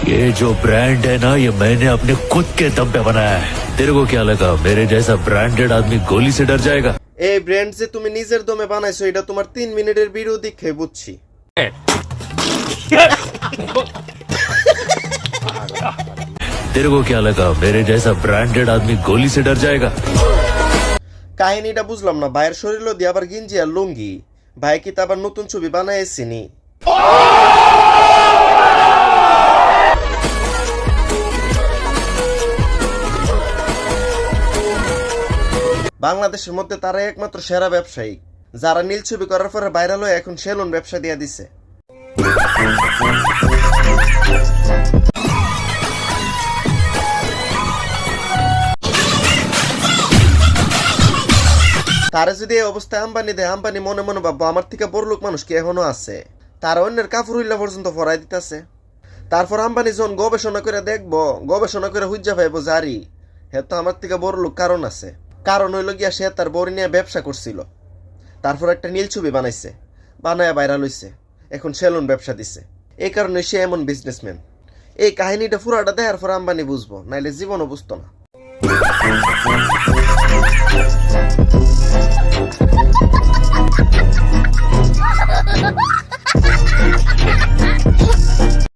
ये जो ब्रांड है ना, ये मैंने अपने खुद के दम पे बनाया है। तेरे को क्या लगा मेरे जैसा ब्रांडेड आदमी गोली से डर जाएगा? এই ব্র্যান্ড যে তুমি নিজের দমে বানাইছো এটা তোমার 3 মিনিটের ভিডিও দেখে বুঝছি। तेरे को क्या लगा मेरे जैसा ब्रांडेड आदमी गोली से डर जाएगा? কাহিনীটা বুঝলাম না, ভাইয়ের শরীরও দিয়ে আবার গিঞ্জি আর লুঙ্গি, ভাই কি তা আবার নতুন ছবি বানাইছিনি? বাংলাদেশের মধ্যে তারা একমাত্র সেরা ব্যবসায়ী যারা নীল ছবি করার পরে ভাইরাল হয়ে এখন সেলুন ব্যবসা দিয়ে দিছে। তারা যদি এই অবস্থায় আম্বানি দেয়, আম্বানি মনে মনে ভাববো আমার থেকে বড় লোক মানুষ কি এখনো আছে। তারা অন্যের কাপড় উল্লা পর্যন্ত ফরাই দিতেছে। তারপর আম্বানি যখন গবেষণা করে দেখবো, গবেষণা করে হুজ্জা পাইবো জারি হে তো আমার থেকে বড় লোক কারণ আছে। কারণ হইল গিয়া সে তার বড়ি নিয়ে ব্যবসা করছিল, তারপর একটা নীল ছবি বানাইছে, বানায় ভাইরাল হইছে, এখন সেলুন ব্যবসা দিছে। এই কারণে সে এমন বিজনেসম্যান। এই কাহিনীটা পুরাটা দেখার পর আম্বানি বুঝবো, নাইলে জীবনও বুঝতো না।